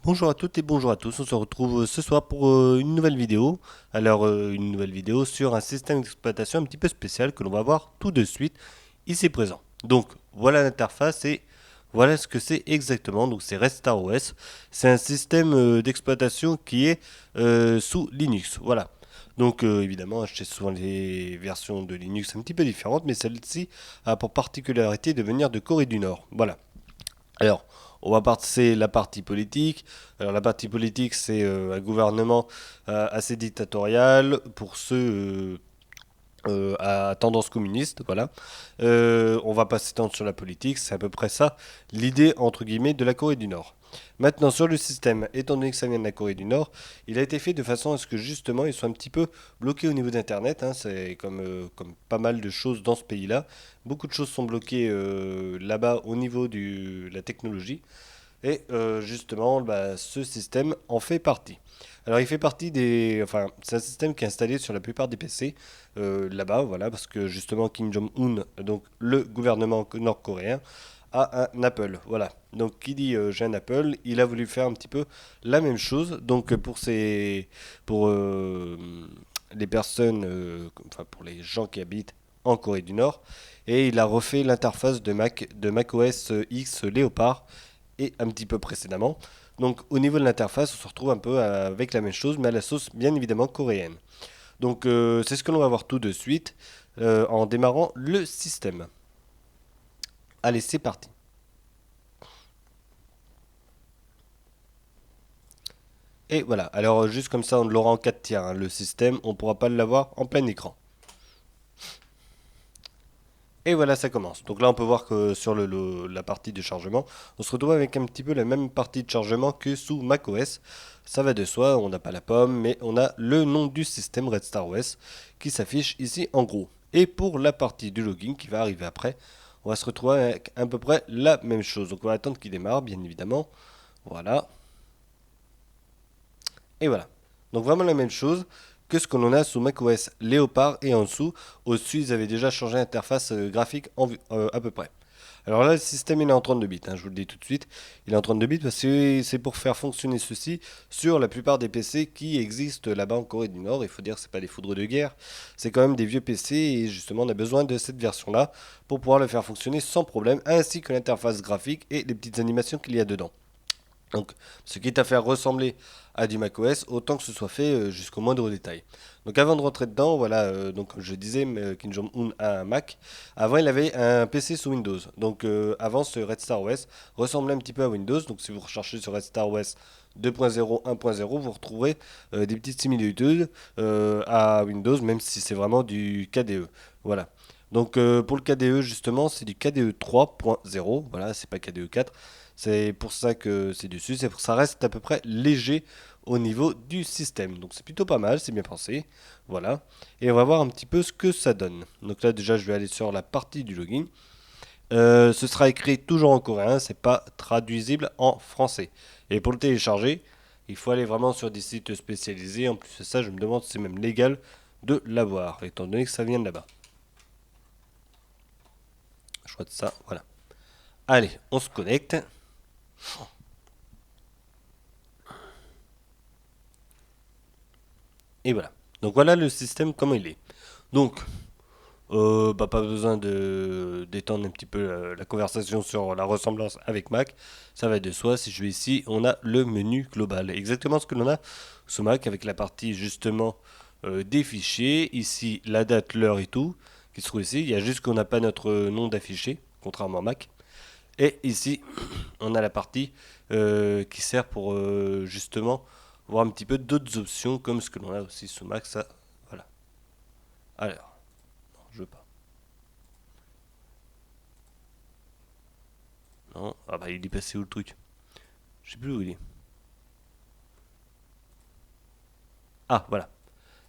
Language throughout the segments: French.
Bonjour à toutes et bonjour à tous, on se retrouve ce soir pour une nouvelle vidéo. Une nouvelle vidéo sur un système d'exploitation un petit peu spécial que l'on va voir tout de suite ici présent. Donc voilà l'interface et voilà ce que c'est exactement. Donc c'est Restar OS, c'est un système d'exploitation qui est sous Linux. Voilà. Donc évidemment, j'ai souvent les versions de Linux un petit peu différentes, mais celle-ci a pour particularité de venir de Corée du Nord. Voilà. Alors, on va passer la partie politique. Alors, la partie politique, c'est un gouvernement assez dictatorial pour ceux à tendance communiste, voilà. On va pas s'étendre sur la politique, c'est à peu près ça l'idée entre guillemets de la Corée du Nord. Maintenant sur le système, étant donné que ça vient de la Corée du Nord, il a été fait de façon à ce que justement il soit un petit peu bloqué au niveau d'Internet. Hein, c'est comme pas mal de choses dans ce pays-là. Beaucoup de choses sont bloquées là-bas au niveau de la technologie. Et justement, bah, ce système en fait partie. Alors, il fait partie des. Enfin, c'est un système qui est installé sur la plupart des PC là-bas, voilà, parce que justement, Kim Jong-un, donc le gouvernement nord-coréen, a un Apple. Voilà. Donc, qui dit j'ai un Apple, il a voulu faire un petit peu la même chose. Donc, pour les personnes, enfin, pour les gens qui habitent en Corée du Nord, et il a refait l'interface de macOS X Léopard et un petit peu précédemment. Donc au niveau de l'interface, on se retrouve un peu avec la même chose, mais à la sauce bien évidemment coréenne. Donc c'est ce que l'on va voir tout de suite en démarrant le système. Allez, c'est parti. Et voilà, alors juste comme ça, on l'aura en 4 tiers, hein, le système, on ne pourra pas l'avoir en plein écran. Et voilà, ça commence. Donc là, on peut voir que sur la partie de chargement, on se retrouve avec un petit peu la même partie de chargement que sous macOS. Ça va de soi, on n'a pas la pomme, mais on a le nom du système Red Star OS qui s'affiche ici en gros. Et pour la partie du login qui va arriver après, on va se retrouver avec à peu près la même chose. Donc on va attendre qu'il démarre, bien évidemment. Voilà. Et voilà. Donc vraiment la même chose que ce que l'on a sous macOS Léopard et en dessous. Au-dessus, ils avaient déjà changé l'interface graphique à peu près. Alors là, le système il est en 32 bits, hein, je vous le dis tout de suite. Il est en 32 bits parce que c'est pour faire fonctionner ceci sur la plupart des PC qui existent là-bas en Corée du Nord. Il faut dire que ce pas des foudres de guerre, c'est quand même des vieux PC et justement on a besoin de cette version-là pour pouvoir le faire fonctionner sans problème, ainsi que l'interface graphique et les petites animations qu'il y a dedans. Donc, ce qui est à faire ressembler à du macOS, autant que ce soit fait jusqu'au moindre détail. Donc, avant de rentrer dedans, voilà, donc comme je disais, Kim Jong-un a un Mac. Avant, il avait un PC sous Windows. Donc, avant, ce Red Star OS ressemblait un petit peu à Windows. Donc, si vous recherchez sur Red Star OS 2.0, 1.0, vous retrouverez des petites similitudes à Windows, même si c'est vraiment du KDE. Voilà. Donc, pour le KDE, justement, c'est du KDE 3.0. Voilà, c'est pas KDE 4. C'est pour ça que c'est dessus. C'est pour ça reste à peu près léger au niveau du système. Donc c'est plutôt pas mal, c'est bien pensé. Voilà. Et on va voir un petit peu ce que ça donne. Donc là déjà je vais aller sur la partie du login. Ce sera écrit toujours en coréen, c'est pas traduisible en français. Et pour le télécharger, il faut aller vraiment sur des sites spécialisés. En plus de ça, je me demande si c'est même légal de l'avoir, étant donné que ça vient de là-bas. Je crois de ça, voilà. Allez, on se connecte. Et voilà. Donc voilà le système comment il est. Donc, bah, pas besoin d'étendre un petit peu la conversation sur la ressemblance avec Mac. Ça va de soi. Si je vais ici, on a le menu global. Exactement ce que l'on a sous Mac avec la partie justement des fichiers. Ici, la date, l'heure et tout qui se trouve ici. Il y a juste qu'on n'a pas notre nom d'affiché, contrairement à Mac. Et ici, on a la partie qui sert pour justement voir un petit peu d'autres options comme ce que l'on a aussi sous Mac. Ça, voilà. Alors, non, je veux pas. Non, ah bah il est passé où le truc? Je sais plus où il est. Ah, voilà.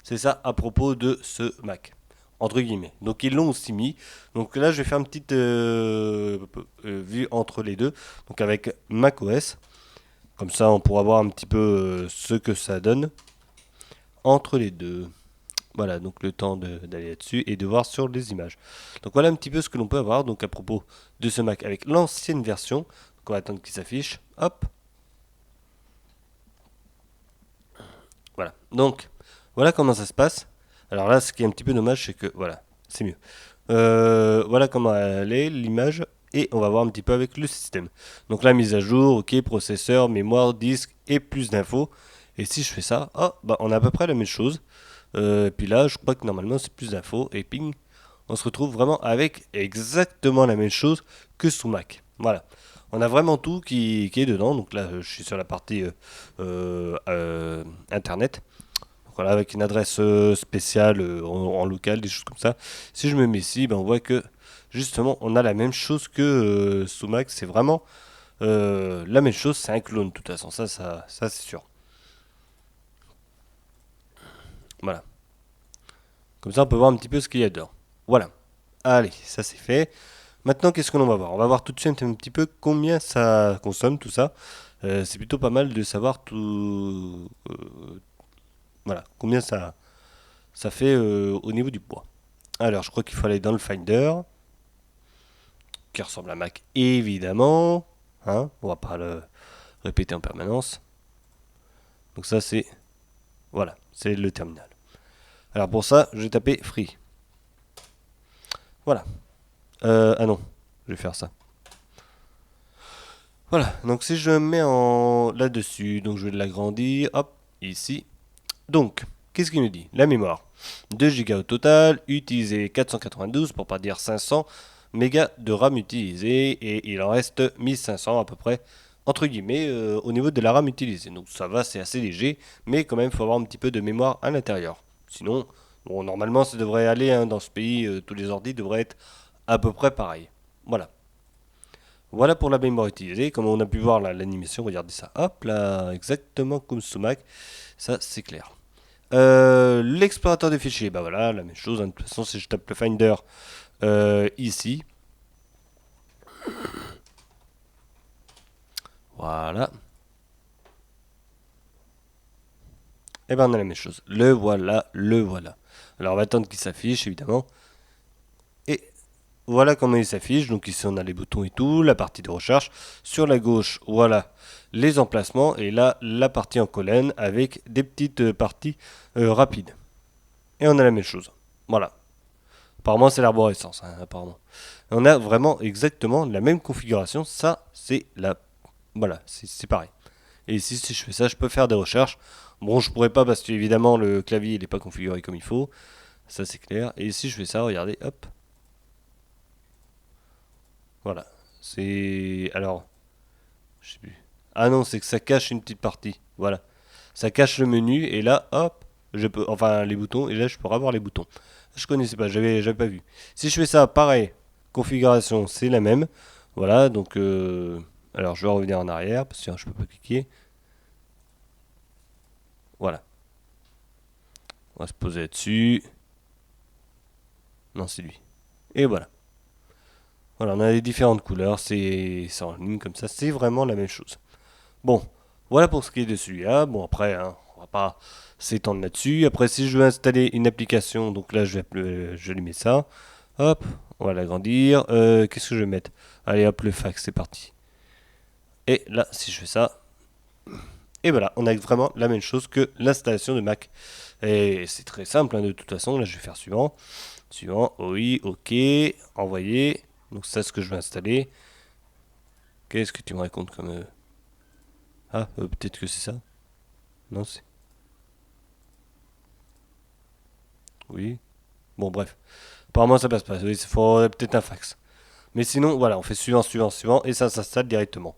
C'est ça à propos de ce Mac. Entre guillemets. Donc ils l'ont aussi mis. Donc là, je vais faire une petite vue entre les deux. Donc avec macOS. Comme ça, on pourra voir un petit peu ce que ça donne entre les deux. Voilà, donc le temps d'aller là-dessus et de voir sur les images. Donc voilà un petit peu ce que l'on peut avoir donc à propos de ce Mac avec l'ancienne version. Donc on va attendre qu'il s'affiche. Hop. Voilà. Donc, voilà comment ça se passe. Alors là, ce qui est un petit peu dommage, c'est que, voilà, c'est mieux. Voilà comment elle est, l'image, et on va voir un petit peu avec le système. Donc la mise à jour, ok, processeur, mémoire, disque, et plus d'infos. Et si je fais ça, oh, bah, on a à peu près la même chose. Puis là, je crois que normalement, c'est plus d'infos, et ping, on se retrouve vraiment avec exactement la même chose que sous Mac. Voilà. On a vraiment tout qui est dedans. Donc là, je suis sur la partie Internet. Donc voilà, avec une adresse spéciale en local, des choses comme ça. Si je me mets ici, ben, on voit que justement, on a la même chose que sous Mac. C'est vraiment la même chose. C'est un clone, de toute façon. Ça c'est sûr. Voilà. Comme ça, on peut voir un petit peu ce qu'il y a dedans. Voilà. Allez, ça c'est fait. Maintenant, qu'est-ce que l'on va voir? On va voir tout de suite un petit peu combien ça consomme, tout ça. C'est plutôt pas mal de savoir tout, voilà, combien ça fait au niveau du poids. Alors, je crois qu'il faut aller dans le Finder, qui ressemble à Mac, évidemment. Hein, on va pas le répéter en permanence. Donc ça, voilà, c'est le terminal. Alors pour ça, je vais taper Free. Voilà. Ah non, je vais faire ça. Voilà, donc si je me mets en là-dessus, donc je vais l'agrandir, hop, ici. Donc, qu'est-ce qu'il nous dit? La mémoire. 2 Go au total, utilisé 492 pour pas dire 500 mégas de RAM utilisé et il en reste 1500 à peu près entre guillemets au niveau de la RAM utilisée. Donc ça va, c'est assez léger, mais quand même il faut avoir un petit peu de mémoire à l'intérieur. Sinon, bon, normalement ça devrait aller hein, dans ce pays, tous les ordi devraient être à peu près pareils. Voilà. Voilà pour la mémoire utilisée. Comme on a pu voir l'animation, regardez ça. Hop là, exactement comme sous Mac. Ça, c'est clair. L'explorateur de fichiers, bah voilà, la même chose. Hein. De toute façon, si je tape le Finder ici, voilà, et ben on a la même chose. Le voilà, le voilà. Alors on va attendre qu'il s'affiche évidemment. Et voilà comment il s'affiche. Donc ici on a les boutons et tout, la partie de recherche. Sur la gauche, voilà les emplacements. Et là, la partie en colonne avec des petites parties rapides. Et on a la même chose. Voilà. Apparemment, c'est l'arborescence, hein, apparemment. On a vraiment exactement la même configuration. Ça, c'est la. Voilà, c'est pareil. Et ici, si je fais ça, je peux faire des recherches. Bon, je pourrais pas parce que évidemment le clavier il n'est pas configuré comme il faut. Ça, c'est clair. Et ici, je fais ça, regardez, hop. Voilà. C'est. Alors, je sais plus. Ah non, c'est que ça cache une petite partie. Voilà. Ça cache le menu et là, hop, je peux. Enfin, les boutons. Et là, je peux avoir les boutons. Je connaissais pas, j'avais pas vu. Si je fais ça, pareil, configuration, c'est la même. Voilà, donc alors je vais revenir en arrière parce que je peux pas cliquer. Voilà, on va se poser là-dessus. Non, c'est lui. Et voilà. Voilà, on a les différentes couleurs, c'est en ligne comme ça, c'est vraiment la même chose. Bon, voilà pour ce qui est de celui-là. Bon, après, hein, on va pas s'étendre là-dessus. Après, si je veux installer une application, donc là, je lui mets ça. Hop, on va l'agrandir. Qu'est-ce que je vais mettre? Allez, hop, le fax, c'est parti. Et là, si je fais ça, et voilà, on a vraiment la même chose que l'installation de Mac. Et c'est très simple, hein, de toute façon. Là, je vais faire suivant. Suivant, oui, ok, envoyer. Donc, ça, c'est ce que je vais installer. Qu'est-ce que tu me racontes comme. Ah, peut-être que c'est ça. Non, c'est. Oui. Bon, bref. Apparemment, ça passe pas. Oui, il faudrait peut-être un fax. Mais sinon, voilà, on fait suivant, suivant, suivant, et ça s'installe directement.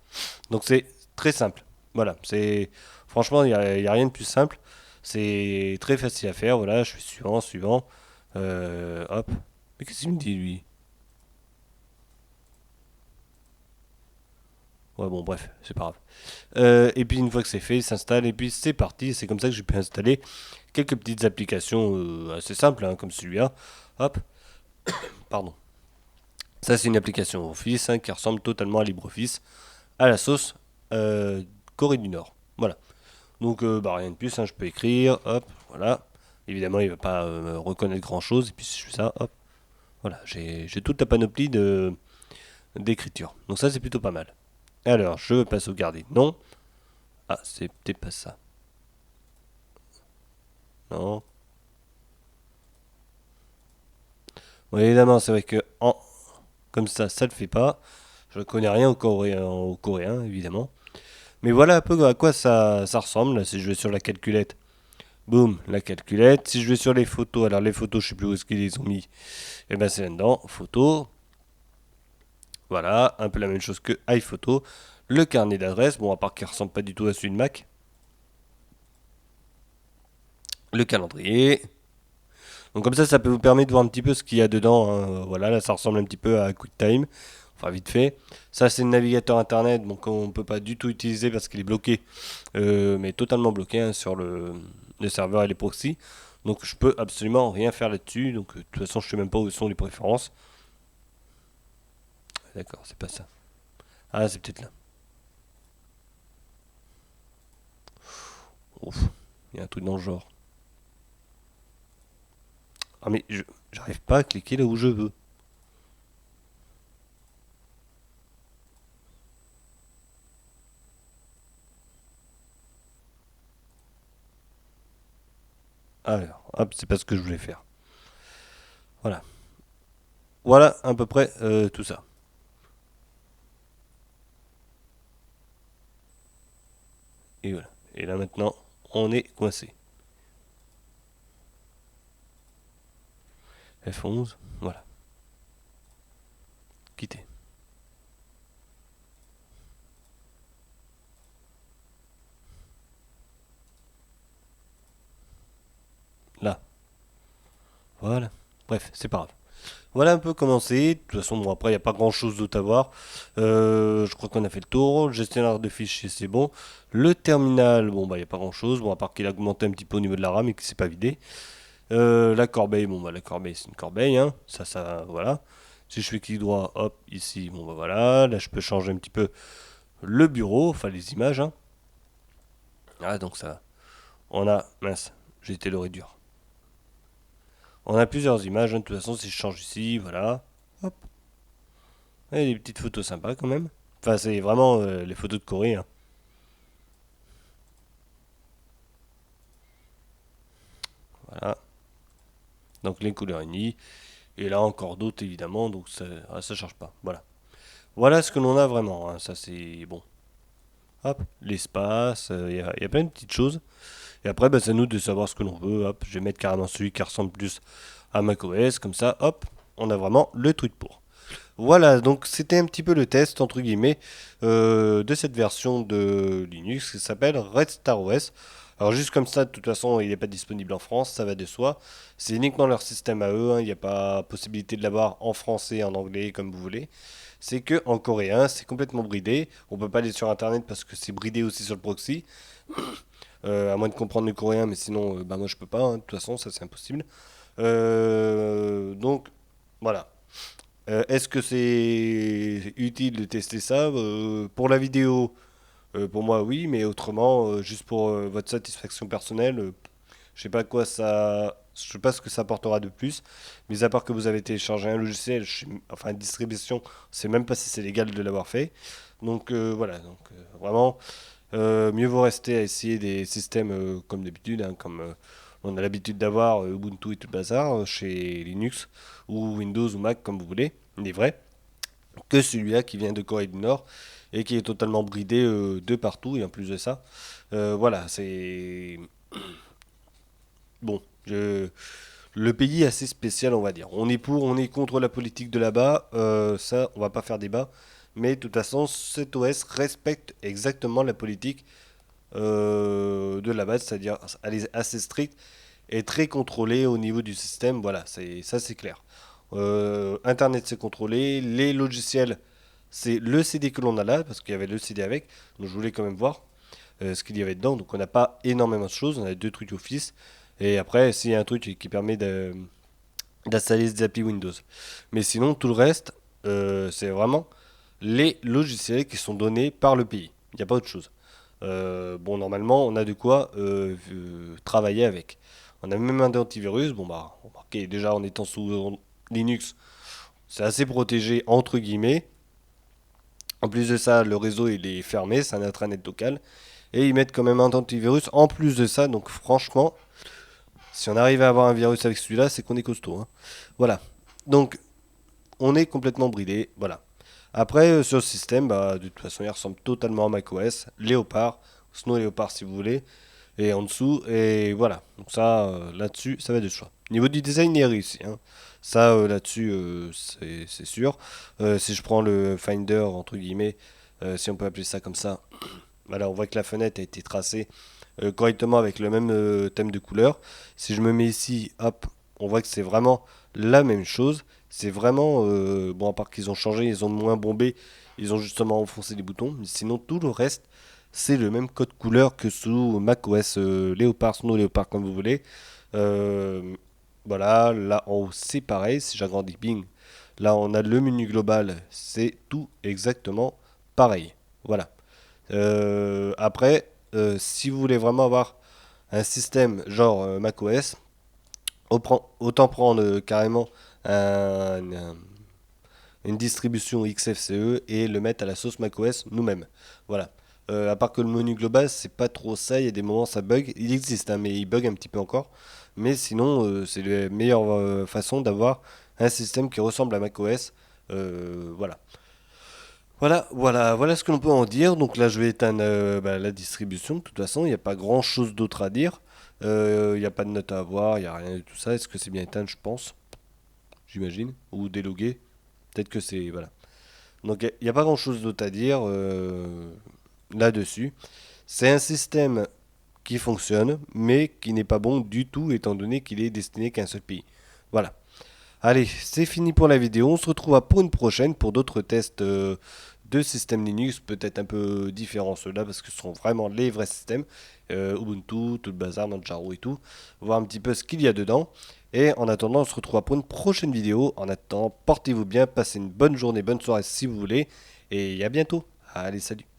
Donc c'est très simple. Voilà, c'est franchement, il y a rien de plus simple. C'est très facile à faire. Voilà, je fais suivant, suivant. Hop. Mais qu'est-ce qu'il me dit lui? Ouais, bon, bref, c'est pas grave. Et puis une fois que c'est fait, il s'installe et puis c'est parti. C'est comme ça que j'ai pu installer quelques petites applications assez simples, hein, comme celui-là. Hop, pardon. Ça, c'est une application Office hein, qui ressemble totalement à LibreOffice, à la sauce Corée du Nord. Voilà. Donc, bah, rien de plus, hein, je peux écrire, hop, voilà. Évidemment, il ne va pas reconnaître grand chose. Et puis, si je fais ça, hop, voilà, j'ai toute la panoplie d'écriture. Donc, ça, c'est plutôt pas mal. Alors, je veux pas sauvegarder. Non. Ah, c'est peut-être pas ça. Non. Bon, évidemment, c'est vrai que comme ça le fait pas. Je ne connais rien au coréen, évidemment. Mais voilà un peu à quoi ça ressemble, là, si je vais sur la calculette. Boum, la calculette. Si je vais sur les photos, alors les photos, je sais plus où est-ce qu'ils les ont mis. Et ben c'est là-dedans, photos. Voilà, un peu la même chose que iPhoto. Le carnet d'adresse, bon, à part qu'il ressemble pas du tout à celui de Mac. Le calendrier. Donc comme ça peut vous permettre de voir un petit peu ce qu'il y a dedans, hein. Voilà, là, ça ressemble un petit peu à QuickTime. Enfin, vite fait. Ça, c'est le navigateur internet, donc on ne peut pas du tout utiliser parce qu'il est bloqué, mais totalement bloqué, hein, sur le serveur et les proxys. Donc je peux absolument rien faire là-dessus. Donc de toute façon, je sais même pas où sont les préférences. D'accord, c'est pas ça. Ah, c'est peut-être là. Ouf, il y a un truc dans le genre. Ah mais j'arrive pas à cliquer là où je veux. Alors, hop, c'est pas ce que je voulais faire. Voilà. Voilà à peu près tout ça. Et voilà. Et là maintenant, on est coincé. F11, voilà. Quitter. Là. Voilà. Bref, c'est pas grave. Voilà un peu comment c'est. De toute façon, bon, après, il n'y a pas grand chose d'autre à voir. Je crois qu'on a fait le tour. Le gestionnaire de fichiers, c'est bon. Le terminal, bon, bah, il n'y a pas grand chose. Bon, à part qu'il a augmenté un petit peu au niveau de la RAM et qu'il s'est pas vidé. La corbeille, bon, bah, la corbeille, c'est une corbeille, hein. Ça, voilà. Si je fais clic droit, hop, ici, bon, bah, voilà. Là, je peux changer un petit peu le bureau, enfin, les images, hein. Ah, donc ça. On a, mince, j'ai été le réduire. On a plusieurs images, hein. De toute façon, si je change ici, voilà. Hop. Et des petites photos sympas quand même. Enfin, c'est vraiment les photos de Corée, hein. Voilà. Donc les couleurs unies. Et là encore d'autres évidemment. Donc ça charge pas. Voilà. Voilà ce que l'on a vraiment, hein. Ça c'est bon. Hop. L'espace. Il y a plein de petites choses. Et après, bah, c'est à nous de savoir ce que l'on veut. Hop. Je vais mettre carrément celui qui ressemble plus à macOS. Comme ça, hop. On a vraiment le truc pour. Voilà, donc c'était un petit peu le test, entre guillemets, de cette version de Linux qui s'appelle Red Star OS. Alors juste comme ça, de toute façon, il n'est pas disponible en France, ça va de soi. C'est uniquement leur système à eux, hein. Il n'y a pas possibilité de l'avoir en français, en anglais, comme vous voulez. C'est que en coréen, c'est complètement bridé. On peut pas aller sur Internet parce que c'est bridé aussi sur le proxy. À moins de comprendre le coréen, mais sinon, bah moi je peux pas, hein. De toute façon, ça c'est impossible. Donc, voilà. Est-ce que c'est utile de tester ça? Pour la vidéo, pour moi oui, mais autrement, juste pour votre satisfaction personnelle, je sais pas quoi ça, je sais pas ce que ça apportera de plus. Mais à part que vous avez téléchargé un logiciel, enfin une distribution, je sais même pas si c'est légal de l'avoir fait. Donc voilà, donc vraiment, mieux vaut rester à essayer des systèmes comme d'habitude, hein, comme on a l'habitude d'avoir Ubuntu et tout le bazar chez Linux ou Windows ou Mac comme vous voulez, des vrais, que celui-là qui vient de Corée du Nord et qui est totalement bridé de partout. Et en plus de ça, voilà, c'est bon. Le pays est assez spécial, on va dire. On est pour, on est contre la politique de là-bas. Ça, on va pas faire débat. Mais de toute façon, cet OS respecte exactement la politique de la base, c'est-à-dire elle est assez stricte et très contrôlée au niveau du système. Voilà, c'est clair. Internet c'est contrôlé, les logiciels c'est le CD que l'on a là parce qu'il y avait le CD avec, donc je voulais quand même voir ce qu'il y avait dedans. Donc on n'a pas énormément de choses, on a deux trucs Office et après s'il y a un truc qui permet d'installer des applis Windows. Mais sinon tout le reste c'est vraiment les logiciels qui sont donnés par le pays. Il n'y a pas autre chose. Bon, normalement, on a de quoi travailler avec. On a même un antivirus. Bon, bah, remarquez, déjà en étant sous Linux, c'est assez protégé, entre guillemets. En plus de ça, le réseau il est fermé, c'est un intranet local. Et ils mettent quand même un antivirus en plus de ça. Donc, franchement, Si on arrive à avoir un virus avec celui-là, c'est qu'on est costaud, hein. Voilà. Donc, on est complètement bridé. Voilà. Après, sur le système, bah, de toute façon, il ressemble totalement à macOS. Léopard, Snow Léopard si vous voulez. Et en dessous, et voilà. Donc ça, là-dessus, ça va de choix. Niveau du design, il est réussi, hein. Ça, là-dessus, c'est sûr. Si je prends le Finder, entre guillemets, si on peut appeler ça comme ça, voilà, on voit que la fenêtre a été tracée correctement avec le même thème de couleur. Si je me mets ici, hop, on voit que c'est vraiment la même chose. C'est vraiment, bon, à part qu'ils ont changé, ils ont moins bombé, ils ont justement enfoncé les boutons. Mais sinon, tout le reste, c'est le même code couleur que sous macOS Léopard, Snow Léopard, comme vous voulez. Euh, voilà, là en haut, c'est pareil. Si j'agrandis Bing, là on a le menu global, c'est tout exactement pareil. Voilà. Après, si vous voulez vraiment avoir un système genre macOS, autant prendre carrément une distribution XFCE et le mettre à la sauce macOS nous-mêmes. Voilà. À part que le menu global, c'est pas trop ça, il y a des moments ça bug. Il existe, hein, mais il bug un petit peu encore. Mais sinon, c'est la meilleure façon d'avoir un système qui ressemble à macOS. Voilà. Voilà ce que l'on peut en dire. Donc là, je vais éteindre la distribution. De toute façon, il n'y a pas grand chose d'autre à dire. Il n'y a pas de note à avoir, il n'y a rien de tout ça. Est-ce que c'est bien éteint? Je pense, j'imagine. Ou délogué. Peut-être que c'est. Voilà. Donc il n'y a pas grand chose d'autre à dire là-dessus. C'est un système qui fonctionne, mais qui n'est pas bon du tout, étant donné qu'il est destiné qu'à un seul pays. Voilà. Allez, c'est fini pour la vidéo. On se retrouvera pour une prochaine pour d'autres tests de systèmes Linux, peut-être un peu différents ceux-là, parce que ce sont vraiment les vrais systèmes. Ubuntu, tout le bazar, Manjaro et tout. Voir un petit peu ce qu'il y a dedans. Et en attendant, on se retrouvera pour une prochaine vidéo. En attendant, portez-vous bien, passez une bonne journée, bonne soirée si vous voulez. Et à bientôt. Allez, salut.